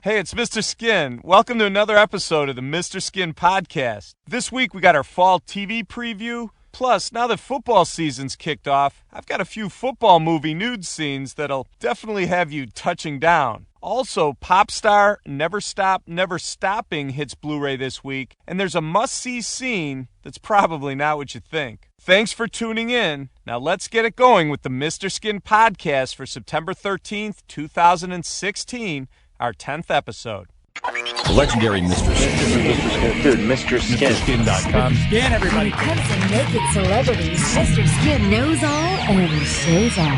Hey, it's Mr. Skin. Welcome to another episode of the Mr. Skin podcast. This week we got our fall TV preview. Plus, now that football season's kicked off, I've got a few football movie nude scenes that'll definitely have you touching down. Also, Popstar Never Stop, Never Stopping hits Blu-ray this week, and there's a must-see scene that's probably not what you think. Thanks for tuning in. Now let's get it going with the Mr. Skin podcast for September 13th, 2016, our 10th episode. The legendary Mr. Skin. Dude, Mr. Skin. MrSkin.com. Skin, everybody. When it comes to naked celebrities, Mr. Skin knows all and shows all.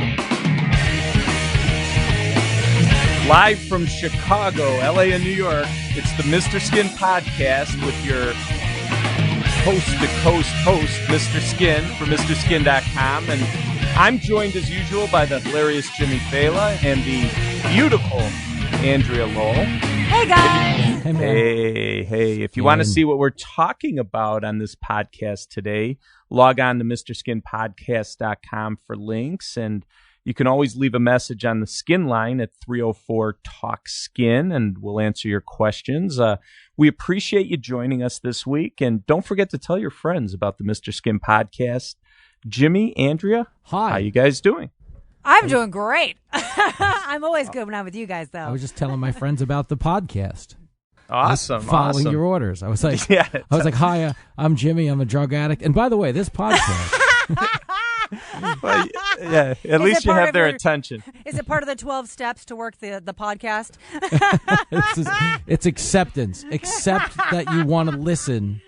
Live from Chicago, LA, and New York, it's the Mr. Skin podcast with your coast-to-coast host, Mr. Skin, from MrSkin.com. And I'm joined, as usual, by the hilarious Jimmy Fela and the beautiful Andrea Lowell. Hey, guys! Hey. If you want to see what we're talking about on this podcast today, log on to MrSkinPodcast.com for links, and you can always leave a message on the Skin line at 304-TALK-SKIN, and we'll answer your questions. We appreciate you joining us this week, and don't forget to tell your friends about the Mr. Skin podcast. Jimmy, Andrea, Hi. How you guys doing? I'm doing great. I'm always good when I'm with you guys, though. I was just telling my friends about the podcast. Awesome. Following your orders. I was like, hi, I'm Jimmy. I'm a drug addict. And by the way, this podcast. Well, yeah, at least you have their attention. Is it part of the 12 steps to work the podcast? It's acceptance. Accept that you want to listen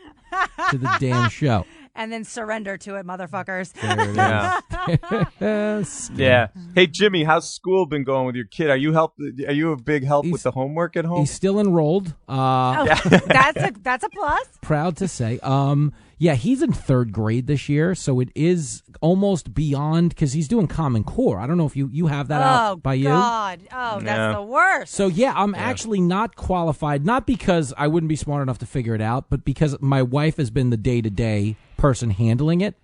to the damn show. And then surrender to it, motherfuckers. There it is. Yeah. Hey, Jimmy, how's school been going with your kid? Are you a big help with the homework at home? He's still enrolled. That's a plus. Proud to say. Yeah, he's in third grade this year, so it is almost beyond, because he's doing Common Core. I don't know if you have that out by you. Oh, God. Oh, that's the worst. So, yeah, I'm actually not qualified, not because I wouldn't be smart enough to figure it out, but because my wife has been the day-to-day person handling it.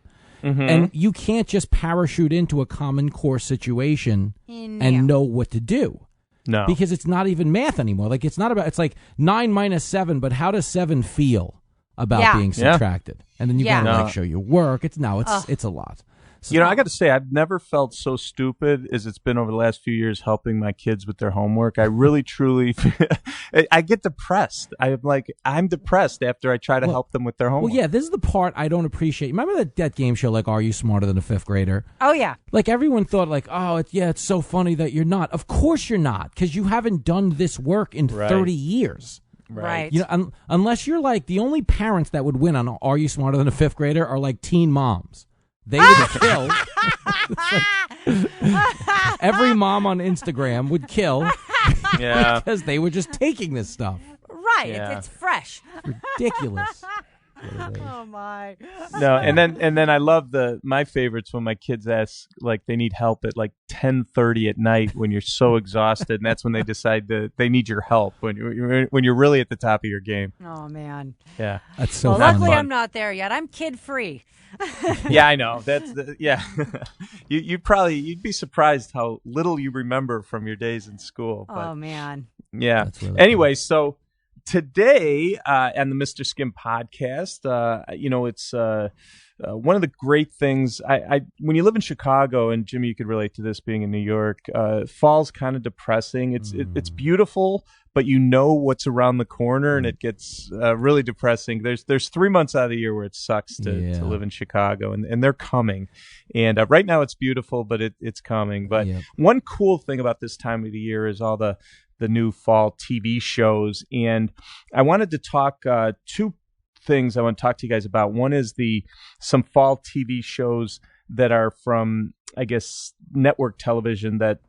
Mm-hmm. And you can't just parachute into a Common Core situation and know what to do. No. Because it's not even math anymore. Like, it's like 9 minus 7, but how does 7 feel about being subtracted? And then you got to show your work. It's a lot. So, I got to say, I've never felt so stupid as it's been over the last few years helping my kids with their homework. I really, truly, I get depressed. I'm depressed after I try to help them with their homework. Well, yeah, this is the part I don't appreciate. Remember that game show, like, Are You Smarter Than a Fifth Grader? Oh, yeah. Like, everyone thought, like, it's so funny that you're not. Of course you're not, because you haven't done this work in 30 years. Right. Unless you're like, the only parents that would win on Are You Smarter Than a Fifth Grader are like teen moms. They would kill. Every mom on Instagram would kill because they were just taking this stuff. Right. Yeah. It's fresh. Ridiculous. Oh my. No, and then I love my favorites when my kids ask, like, they need help at like 10:30 at night when you're so exhausted, and that's when they decide that they need your help when you're really at the top of your game. Oh man. Yeah. That's so well, fun. luckily I'm not there yet. I'm kid free. Yeah, I know. You'd be surprised how little you remember from your days in school. But, oh man. Yeah. Really anyway, so today on the Mr. Skin podcast, it's one of the great things. I when you live in Chicago, and Jimmy, you could relate to this being in New York. Fall's kind of depressing. It's beautiful, but you know what's around the corner, and it gets really depressing. There's 3 months out of the year where it sucks to live in Chicago, and they're coming. And right now it's beautiful, but it's coming. But one cool thing about this time of the year is all the new fall TV shows. And I wanted to talk two things I want to talk to you guys about. One is some fall TV shows that are from, I guess, network television that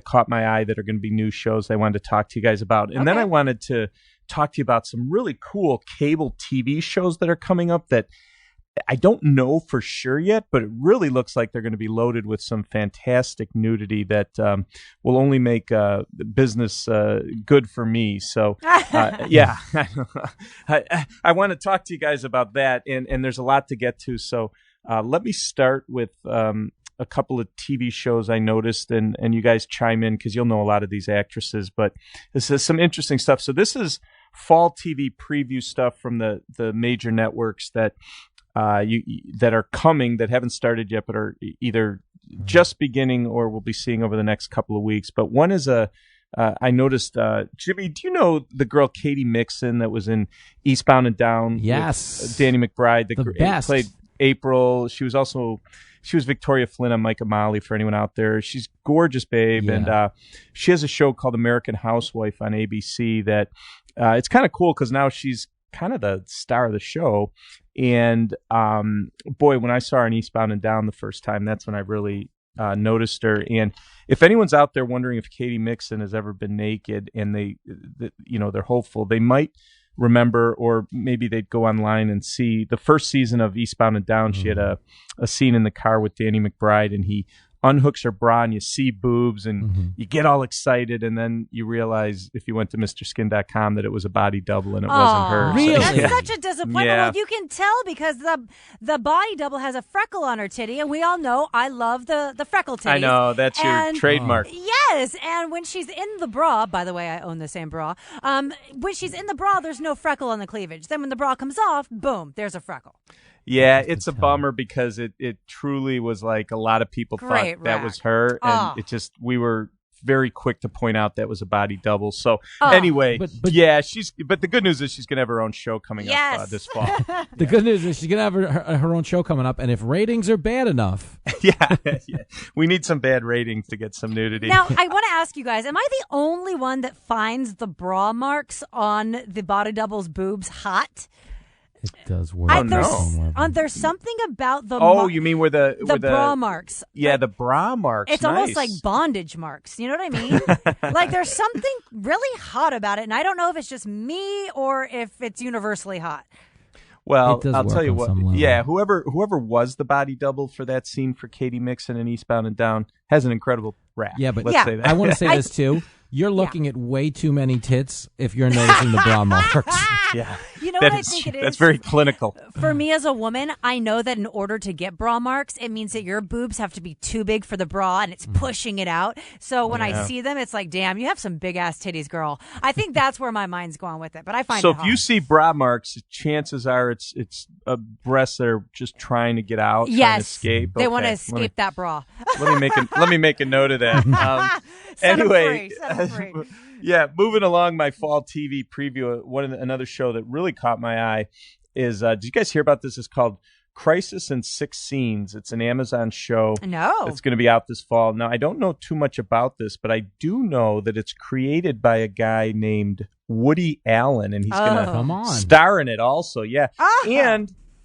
caught my eye that are going to be new shows I wanted to talk to you guys about. And then I wanted to talk to you about some really cool cable TV shows that are coming up that I don't know for sure yet, but it really looks like they're going to be loaded with some fantastic nudity that will only make business good for me. So, yeah, I want to talk to you guys about that, and there's a lot to get to. So let me start with a couple of TV shows I noticed, and you guys chime in because you'll know a lot of these actresses, but this is some interesting stuff. So this is fall TV preview stuff from the major networks that that are coming, that haven't started yet, but are either just beginning or we'll be seeing over the next couple of weeks. But one is I noticed, Jimmy, do you know the girl Katie Mixon that was in Eastbound and Down? Yes. With Danny McBride. The best. Played April. She was Victoria Flynn on Mike and Molly, for anyone out there. She's gorgeous, babe. Yeah. And she has a show called American Housewife on ABC that it's kind of cool because now she's kind of the star of the show. And boy, when I saw her in Eastbound and Down the first time, that's when I really noticed her. And if anyone's out there wondering if Katie Mixon has ever been naked, and they're hopeful, they might remember, or maybe they'd go online and see the first season of Eastbound and Down. She had a scene in the car with Danny McBride, and he unhooks her bra and you see boobs and you get all excited, and then you realize if you went to MrSkin.com that it was a body double and it wasn't her. Really? That's such a disappointment. Yeah. Well, you can tell because the body double has a freckle on her titty, and we all know I love the freckle titties. I know, that's your trademark. Yes, and when she's in the bra, by the way, I own the same bra. When she's in the bra, there's no freckle on the cleavage. Then when the bra comes off, boom, there's a freckle. Yeah, it's a bummer because it truly was like a lot of people thought that was her, and we were very quick to point out that was a body double. So anyway, but the good news is she's going to have her own show coming up this fall. The good news is she's going to have her own show coming up, and if ratings are bad enough. yeah, we need some bad ratings to get some nudity. Now, I want to ask you guys, am I the only one that finds the bra marks on the body double's boobs hot? It does work. There's something about the you mean where the bra marks? Yeah, the bra marks. It's almost like bondage marks. You know what I mean? Like there's something really hot about it, and I don't know if it's just me or if it's universally hot. Well, I'll tell you what. Yeah, whoever was the body double for that scene for Katie Mixon in Eastbound and Down has an incredible rap. Yeah, but let's say that. I want to say this too. You're looking at way too many tits if you're noticing the bra marks. Yeah. You know what I think it is? That's very clinical. For me as a woman, I know that in order to get bra marks, it means that your boobs have to be too big for the bra and it's pushing it out. So when I see them, it's like, damn, you have some big ass titties, girl. I think that's where my mind's going with it. But I find so it if you see bra marks, chances are it's breasts that are just trying to get out, trying to escape. They want to escape that bra. Let me make a note of that. Anyway. Yeah, moving along my fall TV preview, another show that really caught my eye is, did you guys hear about this? It's called Crisis in 6 Scenes. It's an Amazon show. No. It's going to be out this fall. Now, I don't know too much about this, but I do know that it's created by a guy named Woody Allen, and he's going to star in it also. Yeah.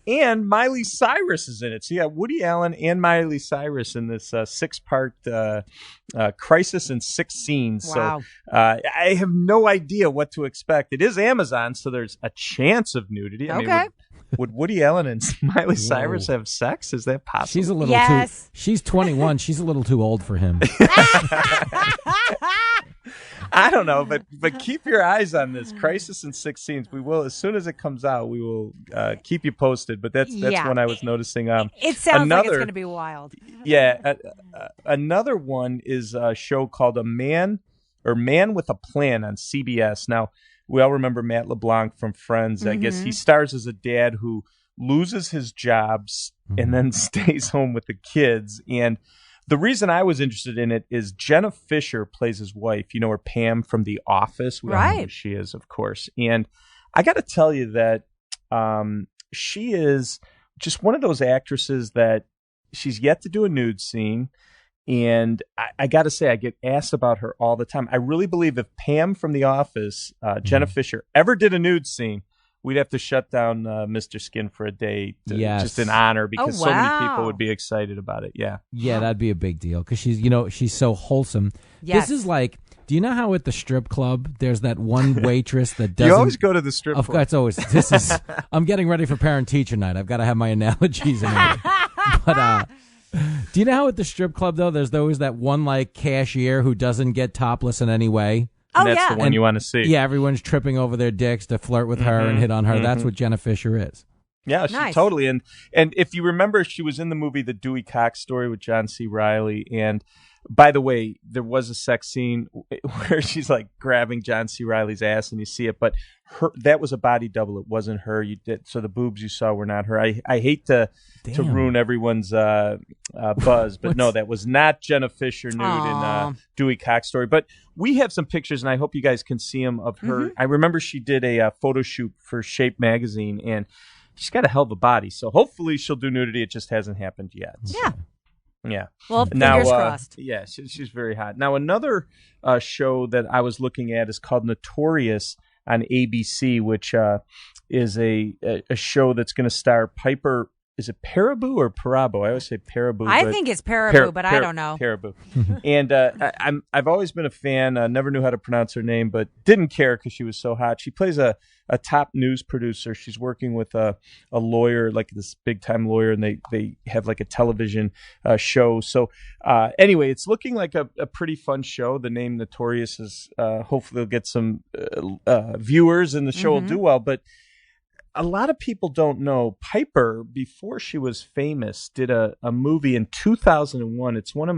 And Miley Cyrus is in it. So, yeah, Woody Allen and Miley Cyrus in this 6-part Crisis in 6 Scenes. Wow. So I have no idea what to expect. It is Amazon, so there's a chance of nudity. I mean, would Woody Allen and Miley Cyrus have sex? Is that possible? She's a little too. She's 21. She's a little too old for him. I don't know, but keep your eyes on this Crisis in 6 Scenes. We will, as soon as it comes out, we will keep you posted. But that's one I was noticing. It sounds like it's going to be wild. Yeah, another one is a show called Man with a Plan on CBS. Now, we all remember Matt LeBlanc from Friends. I guess he stars as a dad who loses his jobs and then stays home with the kids. And the reason I was interested in it is Jenna Fisher plays his wife. You know her, Pam from The Office. We all know who she is, of course. And I got to tell you that she is just one of those actresses that she's yet to do a nude scene. And I got to say, I get asked about her all the time. I really believe if Pam from The Office, Jenna Fisher, ever did a nude scene, we'd have to shut down Mr. Skin for a day just in honor, because so many people would be excited about it. Yeah. Yeah, that'd be a big deal because she's so wholesome. Yes. This is like, do you know how at the strip club there's that one waitress that doesn't... You always go to the strip club. It's always, I'm getting ready for parent-teacher night. I've got to have my analogies in here. But do you know how at the strip club, though, there's always that one like cashier who doesn't get topless in any way? And that's the one you want to see. Yeah, everyone's tripping over their dicks to flirt with her and hit on her. That's what Jenna Fisher is. Yeah, she Nice. totally. And if you remember, she was in the movie The Dewey Cox Story with John C. Reilly. And by the way, there was a sex scene where she's like grabbing John C. Reilly's ass, and you see it. But that was a body double. It wasn't her. So the boobs you saw were not her. I hate to ruin everyone's buzz, but no, that was not Jenna Fisher nude in Dewey Cox Story. But we have some pictures, and I hope you guys can see them of her. Mm-hmm. I remember she did a photo shoot for Shape magazine, and she's got a hell of a body. So hopefully she'll do nudity. It just hasn't happened yet. Yeah. Yeah. Well, fingers crossed. Yeah, she's very hot. Now, another show that I was looking at is called Notorious on ABC, which is a show that's going to star Piper. Is it Paraboo or Parabo? I always say Paraboo. I think it's Paraboo, but I don't know. Paraboo. And I've always been a fan. Never knew how to pronounce her name, but didn't care because she was so hot. She plays a top news producer. She's working with a lawyer, like this big time lawyer, and they have like a television show. So anyway, it's looking like a pretty fun show. The name Notorious is hopefully they'll get some viewers, and the show will do well. But a lot of people don't know Piper, before she was famous, did a movie in 2001. It's one of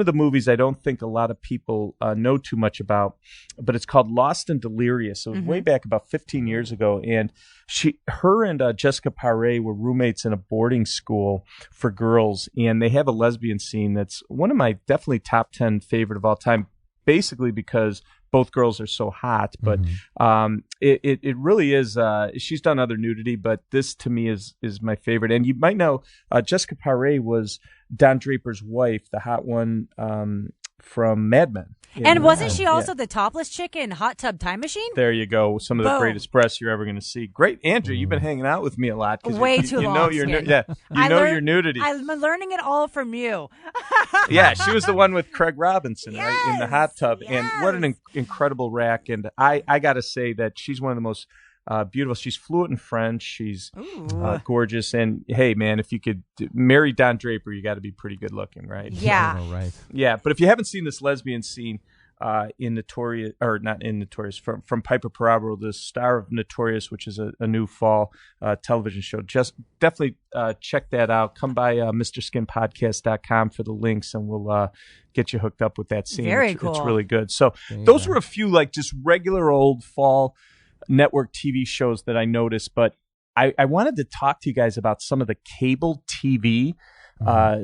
the movies I don't think a lot of people know too much about, but it's called Lost and Delirious. It was way back about 15 years ago, and her and Jessica Paré were roommates in a boarding school for girls, and they have a lesbian scene that's one of my definitely top 10 favorite of all time, basically because both girls are so hot, but it really is. She's done other nudity, but this to me is my favorite. And you might know Jessica Paré was Don Draper's wife, the hot one from Mad Men. And wasn't she also the topless chick in Hot Tub Time Machine? There you go. Some of the greatest breasts you're ever going to see. Great, Andrew. You've been hanging out with me a lot. Way too long. You know your nudity. I'm learning it all from you. Yeah, she was the one with Craig Robinson, right, in the hot tub. Yes. And what an incredible rack. And I got to say that she's one of the most beautiful. She's fluent in French. She's gorgeous. And hey, man, if you could marry Don Draper, you got to be pretty good looking, right? Yeah. Right. Yeah, but if you haven't seen this lesbian scene in Notorious, or not in Notorious, from Piper Parabo, the star of Notorious, which is a new fall television show, just definitely check that out. Come by MrSkinPodcast.com for the links, and we'll get you hooked up with that scene. Very cool. It's really good. So those were a few like just regular old fall network TV shows that I noticed, but I wanted to talk to you guys about some of the cable TV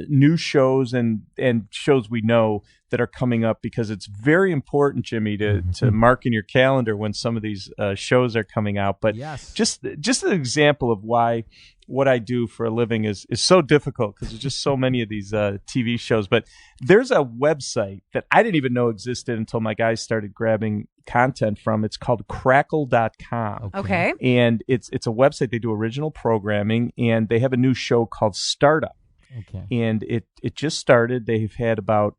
new shows and shows we know that are coming up, because it's very important, Jimmy, to mark in your calendar when some of these shows are coming out. But just an example of why what I do for a living is so difficult, because there's just so many of these TV shows. But there's a website that I didn't even know existed until my guys started grabbing content from. It's called crackle.com. Okay. And it's a website. They do original programming, and they have a new show called Startup. Okay. And it just started. They've had about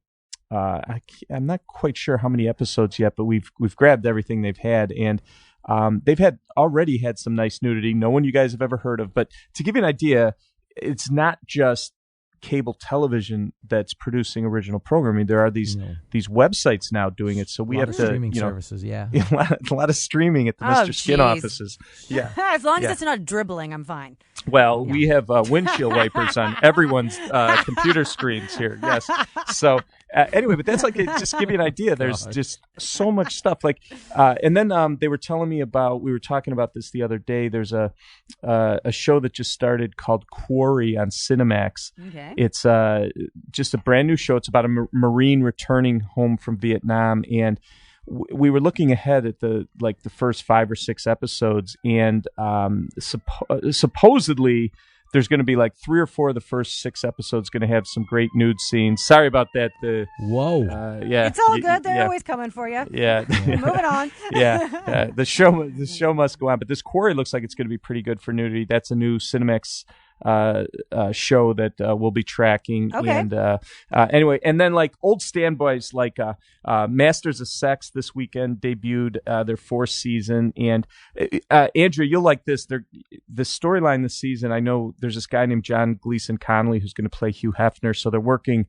I'm not quite sure how many episodes yet, but we've grabbed everything they've had, and they've already had some nice nudity. No one you guys have ever heard of, but to give you an idea, it's not just cable television that's producing original programming. There are these websites now doing it. So we have to streaming services. Yeah, a lot of streaming at the Mr. Skin offices. Yeah, as long as it's not dribbling, I'm fine. Well, we have windshield wipers on everyone's computer screens here. Yes. So anyway, but that's like just give you an idea. There's just so much stuff. Like, and then they were telling me about. We were talking about this the other day. There's a show that just started called Quarry on Cinemax. Okay. It's just a brand new show. It's about a Marine returning home from Vietnam, and we were looking ahead at the first 5 or 6 episodes, and supposedly there's going to be like 3 or 4 of the first 6 episodes going to have some great nude scenes. Sorry about that. Whoa. Yeah, it's all good. They're always coming for you. Yeah. Moving on. Yeah. The show must go on, but this Quarry looks like it's going to be pretty good for nudity. That's a new Cinemax show that we'll be tracking. Okay. And anyway, and then like old standbys like Masters of Sex this weekend debuted their 4th season. And Andrew, you'll like this. The storyline this season, I know there's this guy named John Gleason Connolly who's going to play Hugh Hefner. So they're working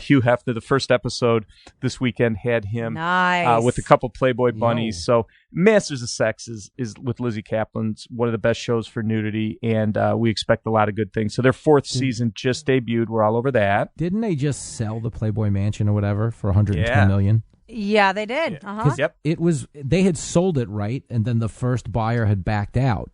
Hugh Hefner. The first episode this weekend had him nice. With a couple Playboy bunnies. So Masters of Sex is with Lizzie Kaplan's one of the best shows for nudity, and we expect a lot of good things. So their fourth season just debuted. We're all over that. Didn't they just sell the Playboy Mansion or whatever for $110 million? Yeah, they did. Uh-huh. Yep. They had sold it, right? And then the first buyer had backed out.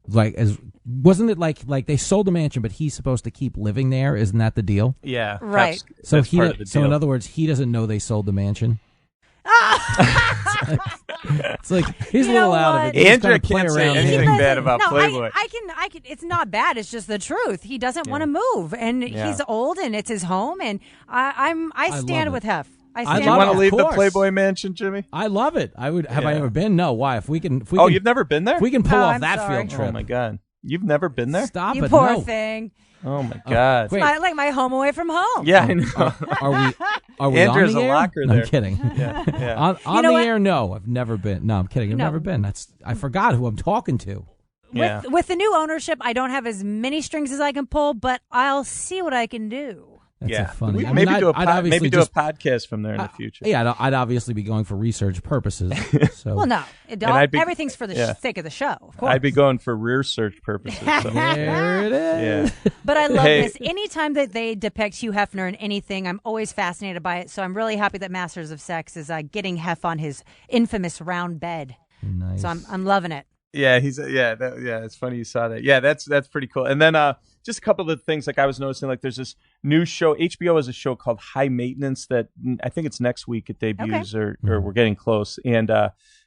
Wasn't it like they sold the mansion, but he's supposed to keep living there? Isn't that the deal? Yeah. Right. That's part of the so deal. in other words, he doesn't know they sold the mansion. It's like he's a little out of it. Andrea can't say anything bad about Playboy. I can. It's not bad. It's just the truth. He doesn't want to move, and he's old, and it's his home, and I stand with Hef. Do you want to leave the Playboy Mansion, Jimmy? I love it. I would. Have I ever been? No. Why? If we can. You've never been there? If we can pull off I'm that sorry. field trip. Oh my God, you've never been there? Stop You it! poor No. thing. Oh my God. Wait. Like my home away from home. Yeah, I know. Are we Andrew's on the a air? locker No, there. I'm kidding. Yeah. On know the what? air, no. I've never been. No, I'm kidding. I've never been. I forgot who I'm talking to. With the new ownership, I don't have as many strings as I can pull, but I'll see what I can do. That's funny. Maybe do a I'd podcast from there in the future. Yeah, I'd obviously be going for research purposes. So. Well, no, everything's for the sake of the show, of course. I'd be going for rear search purposes. So. There it is. Yeah. But I love this. Anytime that they depict Hugh Hefner in anything, I'm always fascinated by it. So I'm really happy that Masters of Sex is getting Hef on his infamous round bed. Nice. So I'm loving it. Yeah, it's funny you saw that. Yeah, that's pretty cool. And then just a couple of things like I was noticing, like there's this new show. HBO has a show called High Maintenance that I think it's next week it debuts, or we're getting close. And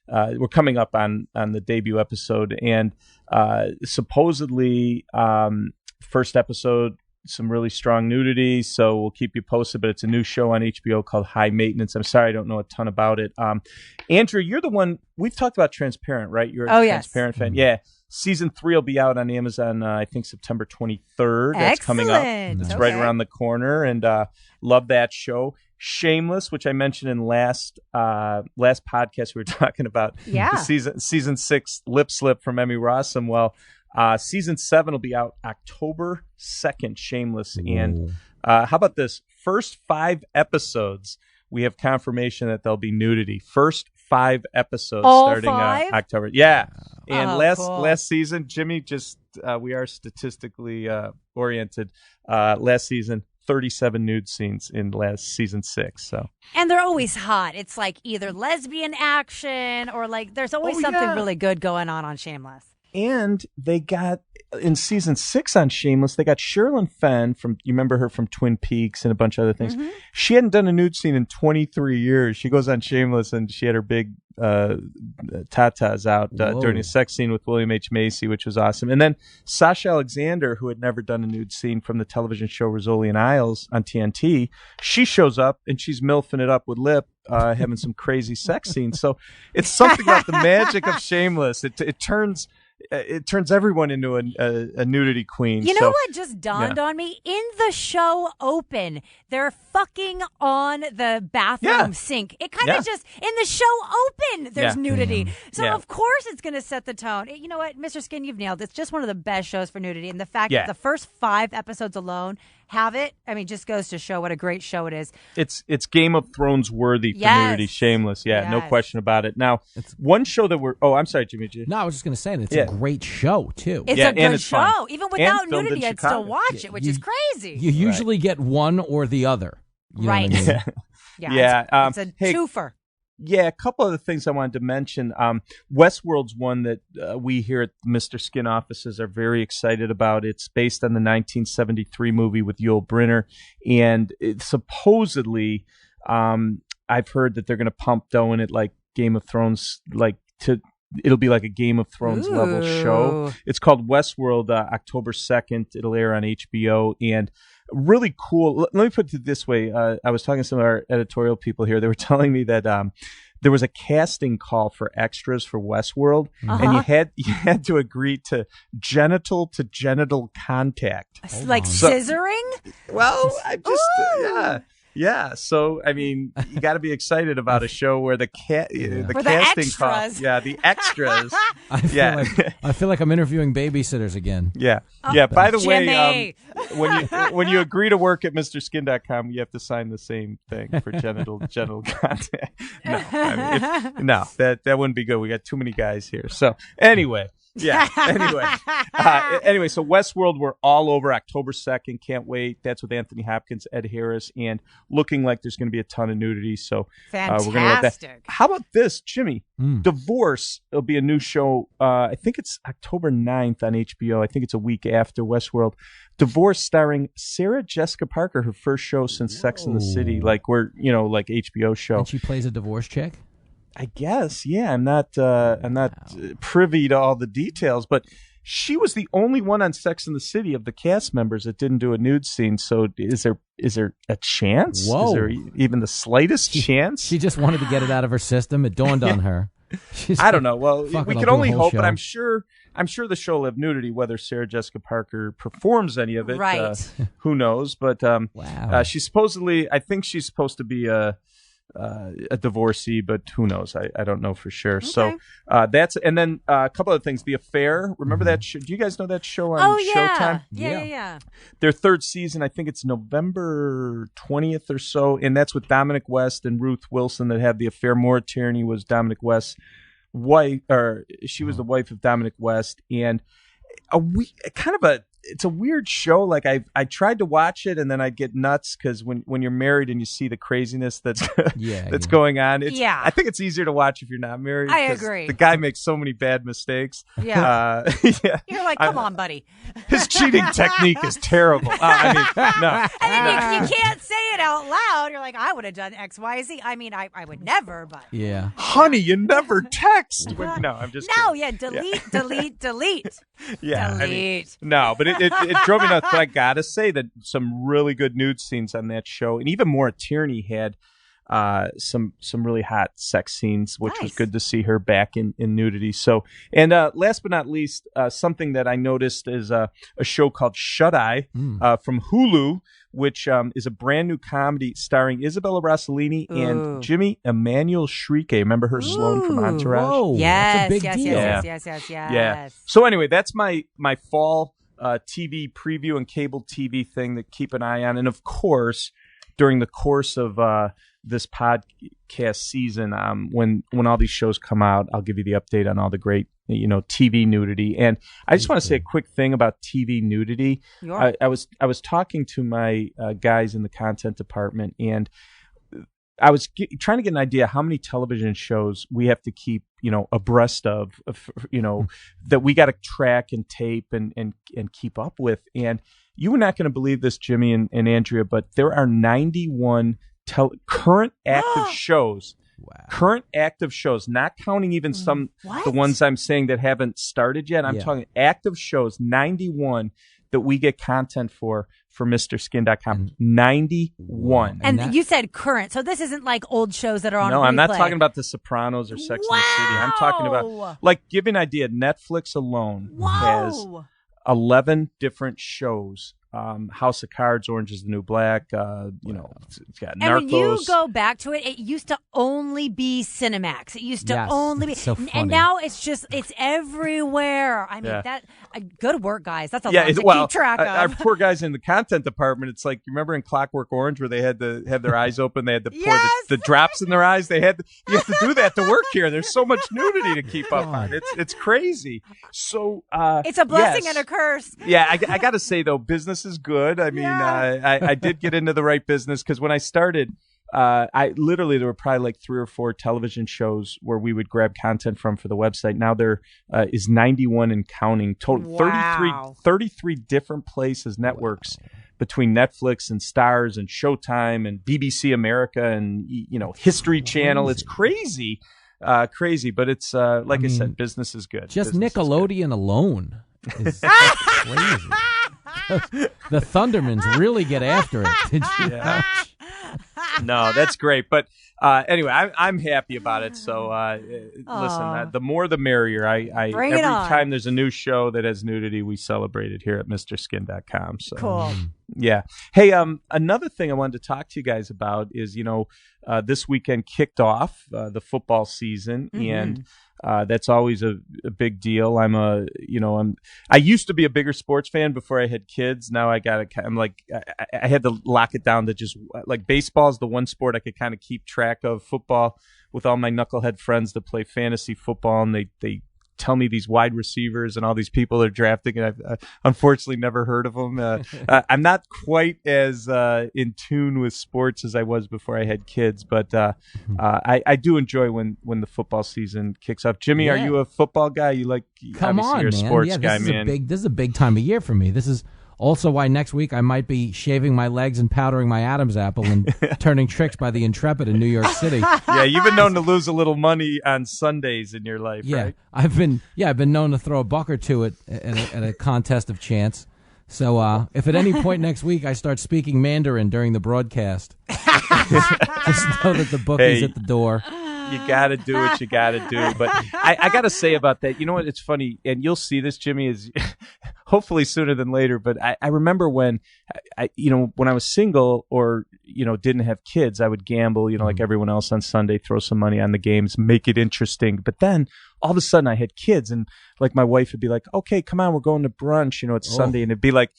we're coming up on the debut episode. And supposedly first episode, some really strong nudity, so we'll keep you posted, but it's a new show on HBO called High Maintenance. I'm sorry I don't know a ton about it. Andrew, you're the one, we've talked about Transparent, right? You're a Transparent fan. Yeah. Season 3 will be out on Amazon, I think September 23rd. That's coming up. It's right around the corner, and love that show. Shameless, which I mentioned in last podcast we were talking about. Yeah. The season 6 lip slip from Emmy Rossum. Well, season 7 will be out October 2nd, Shameless. And how about this? First 5 episodes, we have confirmation that there'll be nudity. First 5 episodes starting October. Yeah. And last season, Jimmy, just we are statistically oriented. Last season, 37 nude scenes in last season 6. So, and they're always hot. It's like either lesbian action or like there's always something really good going on Shameless. And they got, in season 6 on Shameless, they got Sherilyn Fenn you remember her from Twin Peaks and a bunch of other things. Mm-hmm. She hadn't done a nude scene in 23 years. She goes on Shameless and she had her big tatas out during a sex scene with William H. Macy, which was awesome. And then Sasha Alexander, who had never done a nude scene from the television show Rizzoli and Isles on TNT, she shows up and she's milfing it up with Lip, having some crazy sex scenes. So it's something about the magic of Shameless. It turns everyone into a nudity queen. You know what just dawned on me? In the show Open, they're fucking on the bathroom sink. It kind of just, in the show Open, there's nudity. So of course it's going to set the tone. You know what, Mr. Skin, you've nailed it. It's just one of the best shows for nudity. And the fact that the first 5 episodes alone have it, I mean, just goes to show what a great show it is. It's Game of Thrones worthy for nudity. Shameless. Yeah, no question about it. Now, one show that I'm sorry, Jimmy G. No, I was just going to say that it's a great show, too. It's a good show. Fun. Even without nudity, I'd still watch it, which is crazy. You usually get one or the other. You know what I mean? It's a twofer. Yeah, a couple other things I wanted to mention. Westworld's one that we here at Mr. Skin offices are very excited about. It's based on the 1973 movie with Yul Brynner, and supposedly, I've heard that they're going to pump dough in it like Game of Thrones, it'll be like a Game of Thrones level show. It's called Westworld, October 2nd. It'll air on HBO, and really cool. Let me put it this way. I was talking to some of our editorial people here. They were telling me that there was a casting call for extras for Westworld, and you had to agree to genital contact. Like scissoring? Well, I just Yeah, so I mean, you got to be excited about a show where the For casting the call, extras. the extras. I feel like I'm interviewing babysitters again. Yeah. By the way, Jimmy. when you agree to work at MrSkin.com, you have to sign the same thing for genital contact. No, that wouldn't be good. We got too many guys here. So anyway. Yeah. Anyway, so Westworld, we're all over October 2nd. Can't wait. That's with Anthony Hopkins, Ed Harris, and looking like there's going to be a ton of nudity. So Fantastic. we're going to let that. How about this, Jimmy? Divorce will be a new show. I think it's October 9th on HBO. I think it's a week after Westworld. Divorce starring Sarah Jessica Parker, her first show since Sex and the City. Like HBO show. And she plays a divorce chick? I guess, yeah. I'm not privy to all the details, but she was the only one on Sex and the City of the cast members that didn't do a nude scene. So is there a chance? Whoa. Is there even the slightest chance? She just wanted to get it out of her system. It dawned on her. I don't know. Well, we I'll can do only a whole hope, show. but I'm sure the show will have nudity. Whether Sarah Jessica Parker performs any of it, Right. Who knows? But Wow. she's supposedly, I think she's supposed to be a divorcee, but who knows? I don't know for sure. Okay. So that's, and then a couple of things. The Affair. Remember that show? Do you guys know that show on Showtime? Yeah. Their third season, I think it's November 20th or so, and that's with Dominic West and Ruth Wilson that have The Affair. Maura Tierney was Dominic West's wife, or she was the wife of Dominic West, and it's a weird show. Like I tried to watch it, and then I'd get nuts because when you're married and you see the craziness that's going on, I think it's easier to watch if you're not married. I agree. The guy makes so many bad mistakes. Yeah. You're like, come on, buddy. His cheating technique is terrible. I mean, no. And then you can't say it out loud. You're like, I would have done X, Y, Z. I mean, I would never, but. Yeah. Honey, you never text. No, I'm just kidding. Yeah, delete. Yeah. Delete. I mean, no, but it drove me nuts. But I gotta say that some really good nude scenes on that show, and even Maura Tierney had some really hot sex scenes, which was good to see her back in nudity. So, and last but not least, something that I noticed is a show called Shut Eye from Hulu, which is a brand new comedy starring Isabella Rossellini and Jimmy Emmanuel Shrike. Remember her, Sloane from Entourage? Whoa, Yes, that's a big deal. yes. Yeah. So anyway, that's my fall TV preview and cable TV thing to keep an eye on. And of course, during the course of this podcast season, when all these shows come out, I'll give you the update on all the great TV nudity. And I just want to say a quick thing about TV nudity. I was talking to my guys in the content department, and I was trying to get an idea how many television shows we have to keep, abreast of, that we got to track and tape and keep up with. And you were not going to believe this, Jimmy and Andrea, but there are 91 current active shows. Wow. Current active shows, not counting even the ones I'm saying that haven't started yet. I'm talking active shows, 91 that we get content for MrSkin.com. 91. And you said current, so this isn't like old shows that are on. No, replay. I'm not talking about The Sopranos or Sex and the City. I'm talking about, like, give you an idea, Netflix alone has 11 different shows. House of Cards, Orange is the New Black, it's got Narcos. And when you go back to it, it used to only be Cinemax. It used to only be, so funny. And now it's everywhere. I mean, go to work, guys. That's a lot to keep track of. Our poor guys in the content department, it's like, you remember in Clockwork Orange where they had to have their eyes open, they had to pour the drops in their eyes. You have to do that to work here. There's so much nudity to keep up on. It's crazy. So it's a blessing and a curse. Yeah, I got to say though, business is good. I mean, I did get into the right business because when I started, there were probably like 3 or 4 television shows where we would grab content from for the website. Now there is 91 and counting total. 33 different places, networks between Netflix and Stars and Showtime and BBC America and History Channel. It's crazy, but it's I said, business is good. Just business Nickelodeon alone is crazy. The Thundermans really get after it. Did you know? No, that's great. But anyway, I'm happy about it. So listen, the more the merrier. Every time there's a new show that has nudity, we celebrate it here at MrSkin.com. So cool. Yeah. Hey, another thing I wanted to talk to you guys about is, this weekend kicked off the football season, and that's always a big deal. I used to be a bigger sports fan before I had kids. Now I had to lock it down to just like baseball is the one sport I could kind of keep track of. Football with all my knucklehead friends that play fantasy football, and they tell me these wide receivers and all these people they're drafting, and I've unfortunately never heard of them. I'm not quite as in tune with sports as I was before I had kids, but I do enjoy when the football season kicks off. Jimmy, are you a football guy? Come on, you're a man. sports guy, man. This is a big time of year for me. This is also why next week I might be shaving my legs and powdering my Adam's apple and turning tricks by the Intrepid in New York City. Yeah, you've been known to lose a little money on Sundays in your life, right? I've been known to throw a buck or two at a contest of chance. So if at any point next week I start speaking Mandarin during the broadcast, just know that the bookie's at the door. You got to do what you got to do. But I got to say about that, you know what? It's funny, and you'll see this, Jimmy, is hopefully sooner than later. But I remember when I was single or, didn't have kids, I would gamble, like everyone else on Sunday, throw some money on the games, make it interesting. But then all of a sudden I had kids, and like my wife would be like, okay, come on, we're going to brunch, it's Sunday. And it'd be like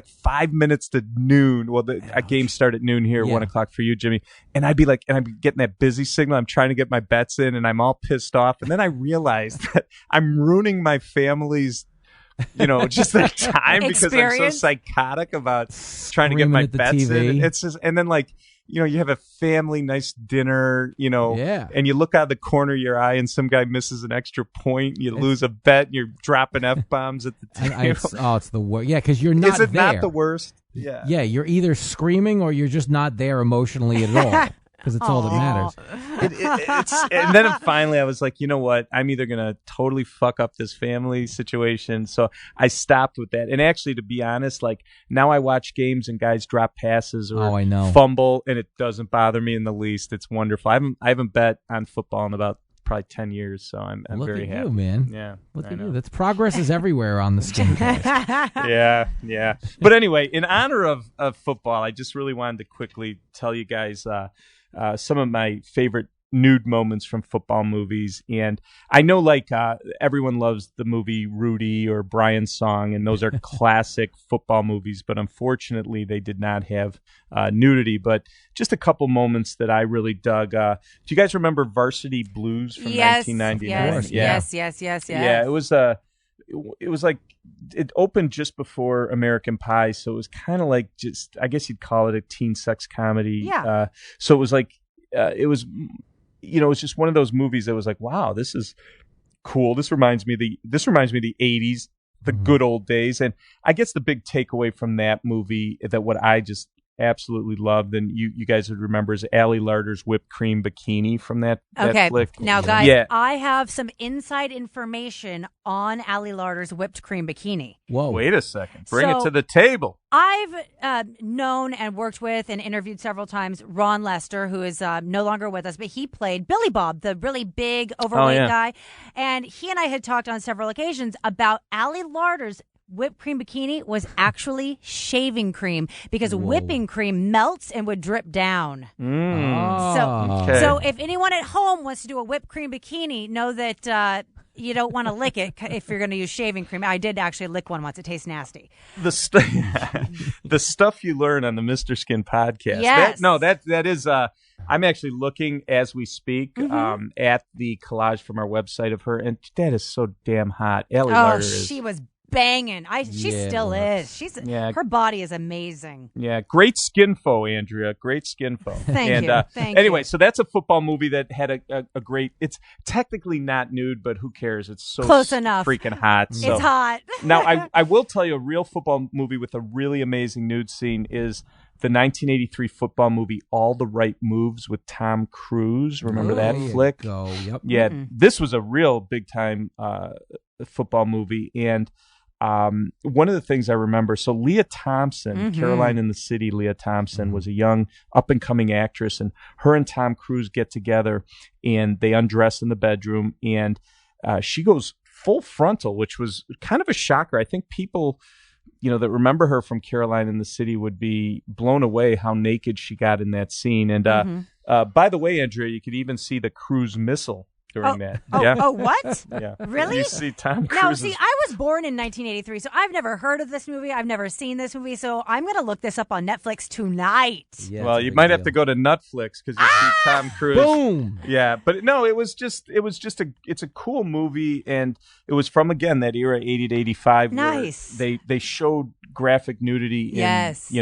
5 minutes to noon. Well, a game start at noon here, 1 o'clock for you, Jimmy. And I'd be getting that busy signal. I'm trying to get my bets in, and I'm all pissed off. And then I realized that I'm ruining my family's, just their time because I'm so psychotic about trying to get my bets in. It's just, and then you have a family nice dinner, and you look out of the corner of your eye and some guy misses an extra point, you lose a bet, and you're dropping F-bombs at the table. It's the worst. Yeah, because you're not there. Is it not the worst? Yeah. Yeah, you're either screaming or you're just not there emotionally at all. Because it's all that matters. And then finally I was like, you know what? I'm either going to totally fuck up this family situation. So I stopped with that. And actually, to be honest, now I watch games and guys drop passes or fumble, and it doesn't bother me in the least. It's wonderful. I haven't bet on football in about probably 10 years, so I'm very happy. Look at you, man. Yeah. Look at you. That's progress is everywhere on the Skincast. Yeah. But anyway, in honor of football, I just really wanted to quickly tell you guys some of my favorite nude moments from football movies. And I know everyone loves the movie Rudy or Brian's Song, and those are classic football movies, but unfortunately they did not have nudity. But just a couple moments that I really dug. Do you guys remember Varsity Blues from 1999? Yes. Yeah, it was like it opened just before American Pie, so it was kind of like I guess you'd call it a teen sex comedy. Yeah. So it was it was just one of those movies that was like, wow, this is cool. This reminds me of the 80s, the good old days. And I guess the big takeaway from that movie, that what I just absolutely loved, and you guys would remember, is Ali Larter's whipped cream bikini from that flick. Now, guys, I have some inside information on Ali Larter's whipped cream bikini. Whoa. Wait a second. Bring it to the table. I've known and worked with and interviewed several times Ron Lester, who is no longer with us, but he played Billy Bob, the really big, overweight guy. And he and I had talked on several occasions about Ali Larter's whipped cream bikini was actually shaving cream, because whipping cream melts and would drip down. So if anyone at home wants to do a whipped cream bikini, know that you don't want to lick it if you're going to use shaving cream. I did actually lick one once. It tastes nasty. The stuff you learn on the Mr. Skin podcast. Yes. That is I'm actually looking as we speak at the collage from our website of her, and that is so damn hot. Ali Larter she was banging. She still is. Her body is amazing. Yeah, great skinfo, Andrea. Great skinfo. Thank you. Anyway, so that's a football movie that had a great. It's technically not nude, but who cares? It's so close enough. Freaking hot. So. It's hot. Now, I will tell you, a real football movie with a really amazing nude scene is the 1983 football movie All the Right Moves with Tom Cruise. Remember that flick? Yep. Yeah, this was a real big time football movie. And one of the things I remember, so Leah Thompson, Caroline in the City, Leah Thompson was a young up-and-coming actress, and her and Tom Cruise get together, and they undress in the bedroom, and she goes full frontal, which was kind of a shocker. I think people that remember her from Caroline in the City would be blown away how naked she got in that scene. And by the way, Andrea, you could even see the cruise missile during that. What? Yeah. Really? You see Tom Cruise. Now, see, I was born in 1983, so I've never heard of this movie. I've never seen this movie, so I'm going to look this up on Netflix tonight. Yeah, well, you might have to go to Netflix because you see Tom Cruise. Boom. Yeah, but no, it's a cool movie, and it was from again that era, 80 to 85. Nice. Where they showed graphic nudity in Yes.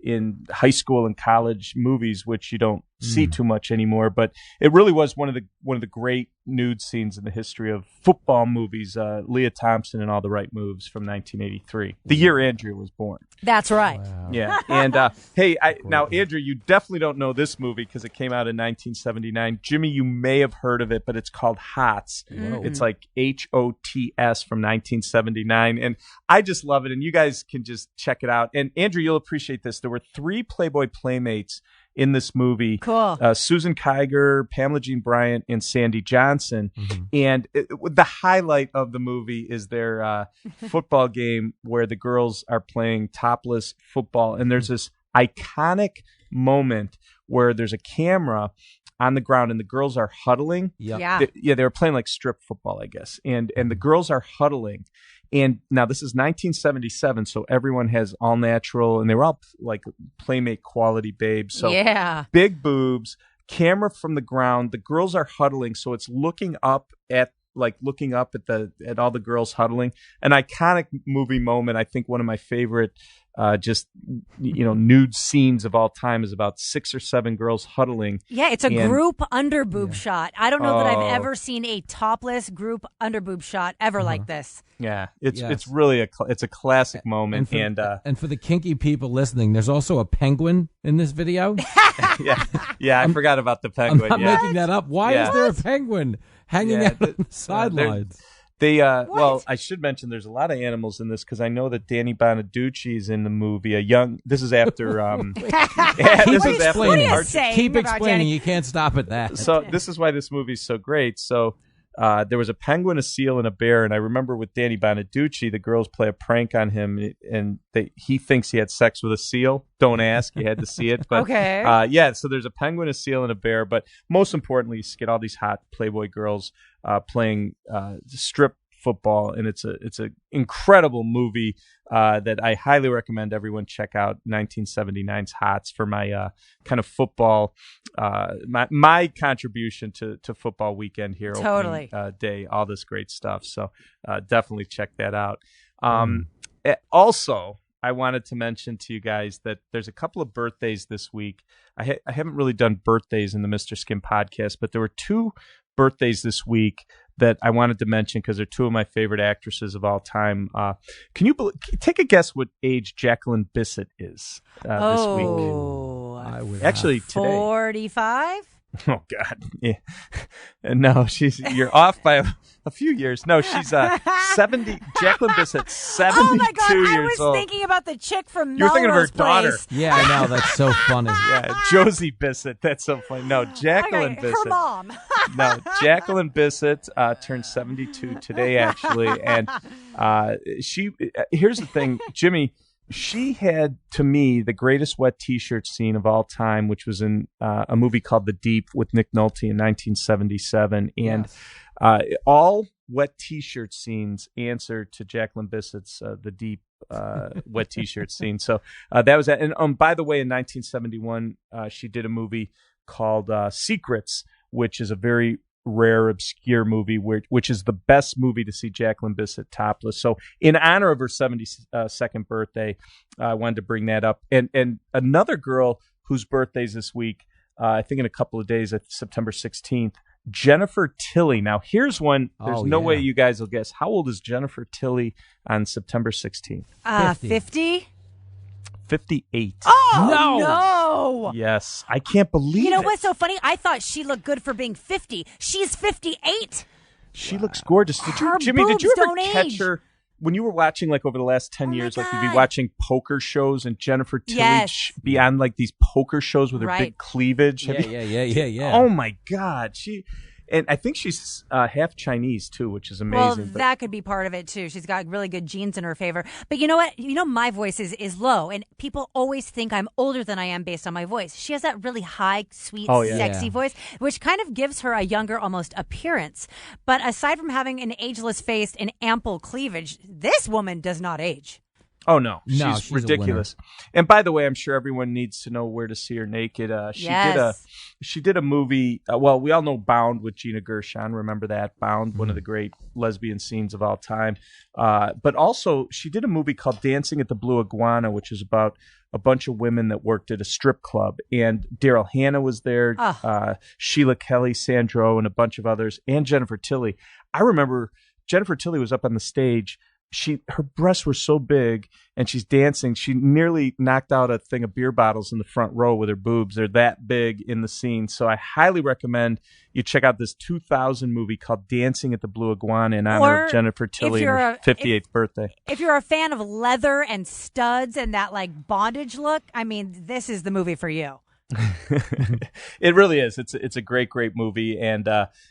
in high school and college movies, which you don't see too much anymore. But it really was one of the great nude scenes in the history of football movies. Leah Thompson and All the Right Moves from 1983, the year Andrea was born. That's right. Wow. Yeah, and hey, now Andrea, you definitely don't know this movie because it came out in 1979. Jimmy, you may have heard of it, but it's called HOTS. It's like HOTS from 1979, and I just love it. And you guys can just check it out. And Andrea, you'll appreciate this. There were 3 Playboy playmates in this movie. Cool. Susan Kiger, Pamela Jean Bryant, and Sandy Johnson. And the highlight of the movie is their football game where the girls are playing topless football. And there's this iconic moment where there's a camera on the ground and the girls are huddling. Yep. Yeah. They were playing like strip football, I guess. And the girls are huddling. And now this is 1977, so everyone has all natural, and they were all like Playmate quality babes. So Yeah. big boobs, camera from the ground. The girls are huddling, so it's looking up at all the girls huddling. An iconic movie moment. I think one of my favorite nude scenes of all time is about 6 or 7 girls huddling. Yeah, it's a group under boob shot. I don't know that I've ever seen a topless group under boob shot ever like this. Yeah, it's really a classic moment. And for the kinky people listening, there's also a penguin in this video. I forgot about the penguin. I'm not making that up. Why is there a penguin hanging out on the sidelines? Well, I should mention there's a lot of animals in this because I know that Danny Bonaducci is in the movie. This is after. Keep explaining. You can't stop at that. So this is why this movie's so great. So there was a penguin, a seal, and a bear. And I remember with Danny Bonaducci, the girls play a prank on him, and he thinks he had sex with a seal. Don't ask. You had to see it. But, okay. So there's a penguin, a seal, and a bear. But most importantly, you get all these hot Playboy girls playing strip football, and it's an incredible movie that I highly recommend everyone check out. 1979's HOTS for my kind of football, my contribution to football weekend here. Totally. Opening day, all this great stuff. So definitely check that out. Also, I wanted to mention to you guys that there's a couple of birthdays this week. I haven't really done birthdays in the Mr. Skin podcast, but there were 2 birthdays this week that I wanted to mention because they're 2 of my favorite actresses of all time. Can you take a guess what age Jacqueline Bisset is this week? I would Actually, today. 45? Oh God, yeah. No, you're off by a few years. No, she's 70. Jacqueline Bisset, 72 Oh my God, I was old. thinking about the chick from You're thinking of her Melrose daughter. Place. Yeah, I know. That's so funny. Yeah, Josie Bissett. That's so funny. No, Jacqueline Okay, Bisset. her mom. No, Jacqueline Bisset turned 72 today, actually, and she. Here's the thing, Jimmy. She had, to me, the greatest wet T-shirt scene of all time, which was in a movie called The Deep with Nick Nolte in 1977. And all wet T-shirt scenes answer to Jacqueline Bisset's The Deep wet T-shirt scene. So that was that. And by the way, in 1971, she did a movie called Secrets, which is a very rare, obscure movie, which is the best movie to see Jacqueline Bisset topless. So in honor of her 72nd birthday, I wanted to bring that up. And another girl whose birthday's this week, I think in a couple of days, September 16th, Jennifer Tilly. Now here's one. There's no way you guys will guess. How old is Jennifer Tilly on September 16th? 50? 58. Oh, no. Yes. I can't believe You know it. what's so funny? I thought she looked good for being 50. She's 58. She looks gorgeous. Jimmy, did you ever catch her when you were watching, like, over the last 10 years, like, you'd be watching poker shows and Jennifer Tilly be on, like, these poker shows with her big cleavage? Yeah. Oh, my God. And I think she's half Chinese too, which is Well, amazing. that could be part of it too. She's got really good genes in her favor. But you know what? You know, my voice is low, and people always think I'm older than I am based on my voice. She has that really high, sweet, sexy voice, which kind of gives her a younger, almost appearance. But aside from having an ageless face and ample cleavage, this woman does not age. Oh no, No, she's she's a ridiculous. And by the way, I'm sure everyone needs to know where to see her naked. She did a movie. Well, we all know Bound with Gina Gershon. Remember that Bound, one of the great lesbian scenes of all time. But also, she did a movie called Dancing at the Blue Iguana, which is about a bunch of women that worked at a strip club. And Daryl Hannah was there, Sheila Kelly, Sandro, and a bunch of others, and Jennifer Tilly. I remember Jennifer Tilly was up on the stage. Her breasts were so big, and she's dancing. She nearly knocked out a thing of beer bottles in the front row with her boobs. They're that big in the scene. So I highly recommend you check out this 2000 movie called Dancing at the Blue Iguana in honor of Jennifer Tilly and her 58th birthday. If you're a fan of leather and studs and that like bondage look, I mean, this is the movie for you. It really is. It's a great movie, and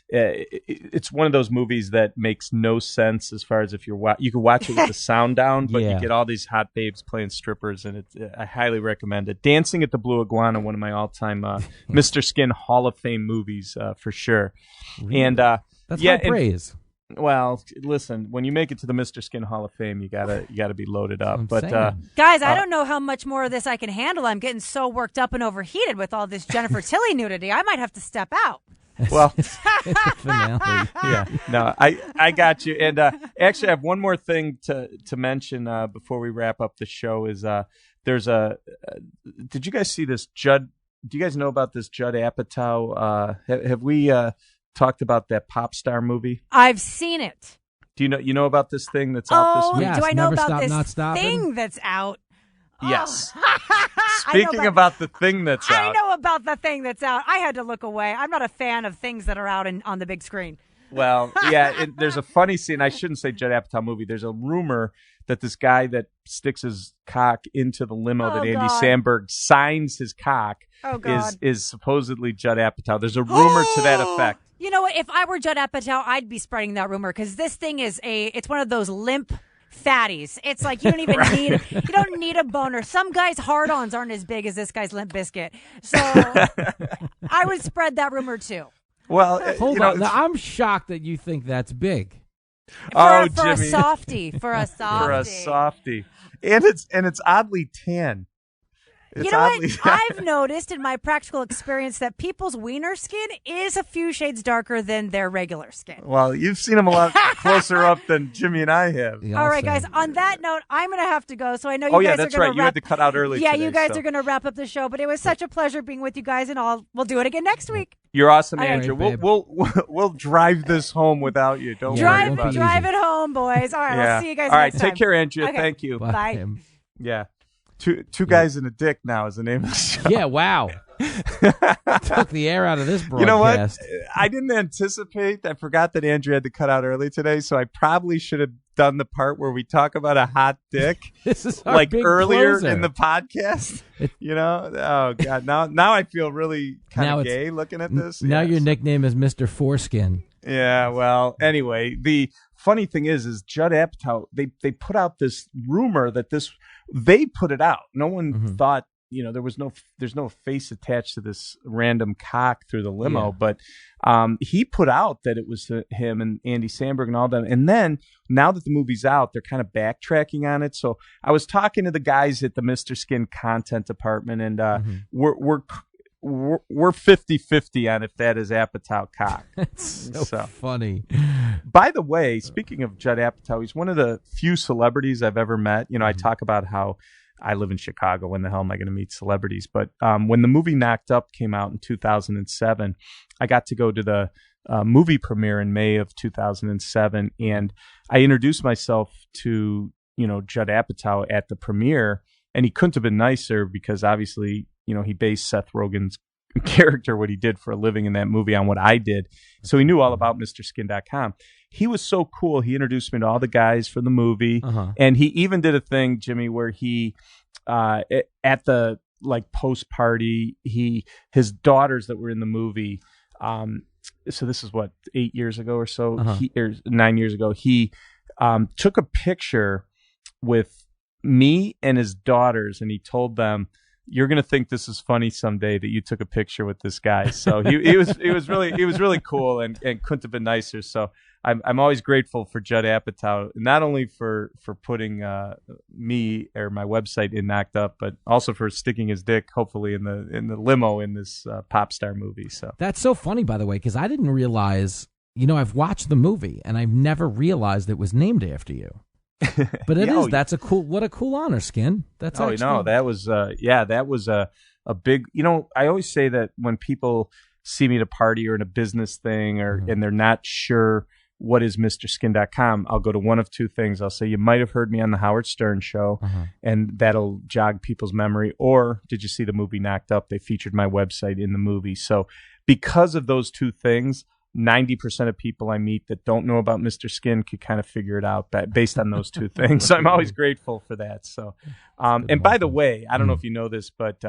it's one of those movies that makes no sense as far as if you can watch it with the sound down, but you get all these hot babes playing strippers, and I highly recommend it. Dancing at the Blue Iguana, one of my all-time Mr. Skin Hall of Fame movies for sure. Really? And that's high praise. Well, listen, when you make it to the Mr. Skin Hall of Fame, you gotta be loaded up. But guys, I don't know how much more of this I can handle. I'm getting so worked up and overheated with all this Jennifer Tilly nudity. I might have to step out. Well, it's the finale. Yeah, no, I got you. And actually, I have one more thing to mention before we wrap up the show. Is there's did you guys see this Judd? Do you guys know about this Judd Apatow? Have we talked about that Popstar movie? I've seen it. Do you know about this thing that's out this week? Yes, do I know Never about Stop, this Not thing that's out? Yes. Oh. Speaking about the thing that's out. I know about the thing that's out. I had to look away. I'm not a fan of things that are out on the big screen. Well, yeah, there's a funny scene. I shouldn't say Judd Apatow movie. There's a rumor that this guy that sticks his cock into the limo that Andy Samberg signs his cock is supposedly Judd Apatow. There's a rumor to that effect. You know what? If I were Judd Apatow, I'd be spreading that rumor because this thing it's one of those limp fatties. It's like you don't need a boner. Some guys' hard-ons aren't as big as this guy's Limp Bizkit. So I would spread that rumor too. Well, hold on. Now, I'm shocked that you think that's big. For Jimmy. a softie. For a softie. And it's oddly tan. It's you know what? I've noticed in my practical experience that people's wiener skin is a few shades darker than their regular skin. Well, you've seen them a lot closer up than Jimmy and I have. All right, guys. On that note, I'm going to have to go. So I know you guys are going to that's right. You had to cut out early. Yeah, today, you guys are going to wrap up the show. But it was such a pleasure being with you guys, and we'll do it again next week. You're awesome, All Andrew. right, we'll drive this home without you. Don't worry about it. Drive it home, boys. All right, I'll see you guys next time. All right, next time. take care, Andrew. Okay. Thank you. Bye. Yeah. Two guys and a dick now is the name of the show. Yeah, wow. Took the air out of this broadcast. You know what? I didn't anticipate. I forgot that Andrew had to cut out early today, so I probably should have done the part where we talk about a hot dick This is our like big earlier closer. in the podcast. You know? Oh God. Now I feel really kind of gay looking at this. Now Yes. your nickname is Mr. Foreskin. Yeah, well, anyway, the funny thing is Judd Apatow, they put out this rumor that they put it out. No one thought, there's no face attached to this random cock through the limo, but he put out that it was him and Andy Samberg and all them. And then now that the movie's out, they're kind of backtracking on it. So I was talking to the guys at the Mr. Skin content department, and we're 50-50 on if that is Apatow cock. That's so funny. By the way, speaking of Judd Apatow, he's one of the few celebrities I've ever met. You know, I talk about how I live in Chicago. When the hell am I going to meet celebrities? But when the movie Knocked Up came out in 2007, I got to go to the movie premiere in May of 2007, and I introduced myself to Judd Apatow at the premiere, and he couldn't have been nicer because obviously he based Seth Rogen's character, what he did for a living in that movie, on what I did. So he knew all about MrSkin.com. He was so cool. He introduced me to all the guys for the movie. And he even did a thing, Jimmy, where he, at the post party, his daughters that were in the movie, so this is what, 8 years ago or so, or 9 years ago. He took a picture with me and his daughters, and he told them, "You're gonna think this is funny someday that you took a picture with this guy." So he was really cool and couldn't have been nicer. So I'm always grateful for Judd Apatow, not only for putting me or my website in Knocked Up, but also for sticking his dick, hopefully, in the limo in this Popstar movie. So that's so funny, by the way, because I didn't realize. I've watched the movie and I've never realized it was named after you. But it is. That's what a cool honor, Skin. That's that was a big. I always say that when people see me at a party or in a business thing, and they're not sure what is MrSkin.com, I'll go to one of two things. I'll say, you might have heard me on the Howard Stern show, and that'll jog people's memory. Or did you see the movie Knocked Up? They featured my website in the movie. So because of those two things, 90% of people I meet that don't know about Mr. Skin could kind of figure it out based on those two things. So I'm always grateful for that. So, and by the way, I don't know if you know this, but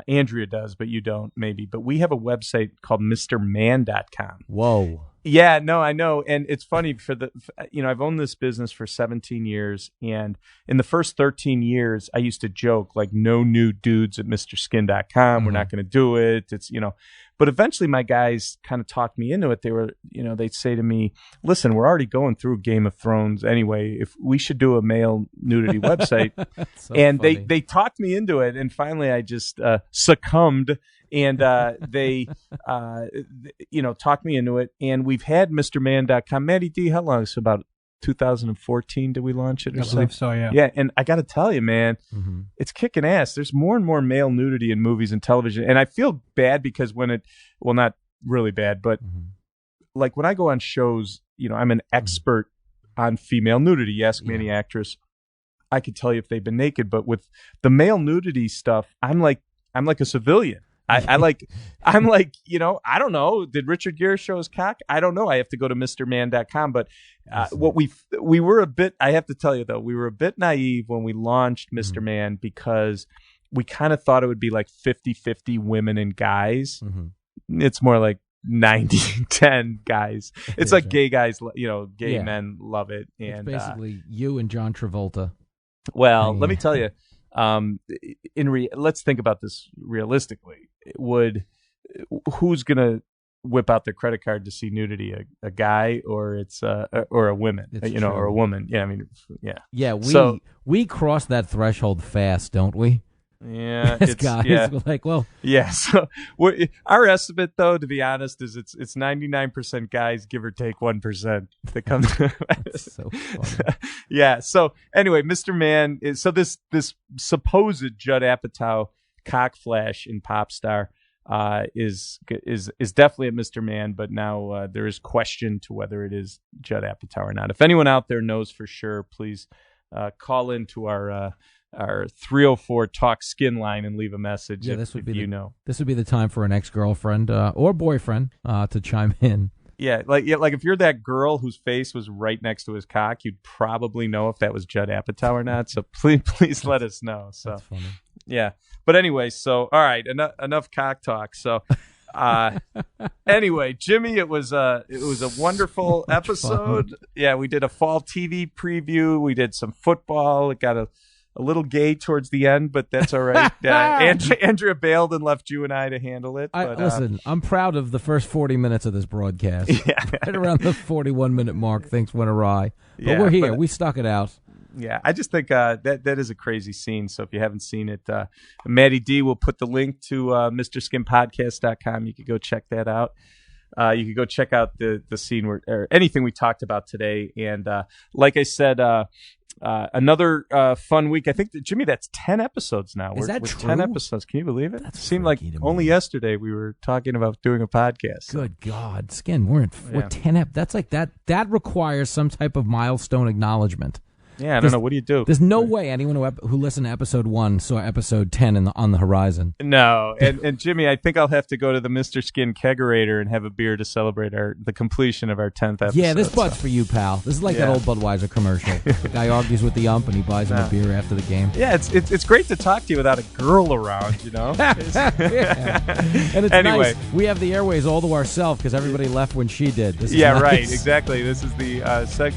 Andrea does, but you don't maybe. But we have a website called MrMan.com. Whoa. Yeah, no, I know. And it's funny I've owned this business for 17 years. And in the first 13 years, I used to joke like, no nude dudes at MrSkin.com. We're not going to do it. It's, but eventually my guys kind of talked me into it. They were, they'd say to me, listen, we're already going through Game of Thrones anyway. If we should do a male nudity website. And funny. they talked me into it. And finally I just succumbed. And they talked me into it. And we've had MrMan.com. Matty D, how long? So about 2014 did we launch it? I believe so, yeah. Yeah, and I got to tell you, man, it's kicking ass. There's more and more male nudity in movies and television. And I feel bad because not really bad, but like when I go on shows, I'm an expert on female nudity. You ask me any actress, I could tell you if they've been naked. But with the male nudity stuff, I'm like a civilian. I'm like, I don't know. Did Richard Gere show his cock? I don't know. I have to go to MrMan.com. But we were a bit, I have to tell you though, we were a bit naive when we launched Mr. Man because we kind of thought it would be like 50-50 women and guys. It's more like 90-10 guys. It's like gay guys, gay men love it. And it's basically you and John Travolta. Well, let me tell you, let's think about this realistically. Who's gonna whip out their credit card to see nudity? A guy or or a woman? Or a woman? Yeah, I mean, yeah. Yeah, we cross that threshold fast, don't we? Yeah, as guys, we're like, well, yeah. So our estimate, though, to be honest, is it's 99% guys, give or take 1% that come. That's so funny. Yeah. So anyway, Mr. Man is this supposed Judd Apatow cock flash in Popstar is definitely at Mr. Man, but now there is question to whether it is Judd Apatow or not. If anyone out there knows for sure, please call into our 304 Talk Skin line and leave a message. Yeah, this would be the time for an ex-girlfriend or boyfriend to chime in. Yeah, like if you're that girl whose face was right next to his cock, you'd probably know if that was Judd Apatow or not. So please let us know. So that's funny. Yeah, but anyway, so all right, enough cock talk. So. Anyway, Jimmy, it was a wonderful episode. Fun. Yeah, we did a fall TV preview. We did some football. It got a little gay towards the end, but that's all right. Andrea bailed and left you and I to handle it. But, listen, I'm proud of the first 40 minutes of this broadcast. Yeah. Right around the 41-minute mark, things went awry. But we're here. We stuck it out. Yeah, I just think that is a crazy scene. So if you haven't seen it, Maddie D will put the link to MrSkinPodcast.com. You could go check that out. You could go check out the scene or anything we talked about today. And like I said, another fun week. I think, Jimmy, that's 10 episodes now. Is that we're true? 10 episodes. Can you believe it? That seemed like only yesterday we were talking about doing a podcast. Good God, Skin, we're 10 That's like that requires some type of milestone acknowledgement. Yeah, I don't know. What do you do? There's no way anyone who listened to episode 1 saw episode 10 on the horizon. No, and Jimmy, I think I'll have to go to the Mr. Skin kegerator and have a beer to celebrate the completion of our 10th episode. Yeah, this butt's for you, pal. This is like that old Budweiser commercial. The guy argues with the ump and he buys him a beer after the game. Yeah, it's great to talk to you without a girl around, you know? And it's Anyway. nice. We have the airways all to ourselves because everybody left when she did. This is Yeah, nice. right. Exactly. This is the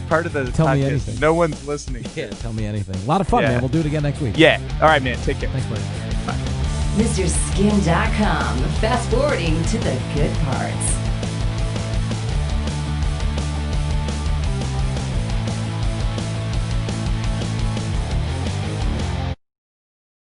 part of the Tell me podcast. anything. No one's listening. Yeah, tell me anything. A lot of fun, Yeah. man. We'll do it again next week. Yeah. All right, man. Take care. Thanks, buddy. MrSkin.com. Fast forwarding to the good parts.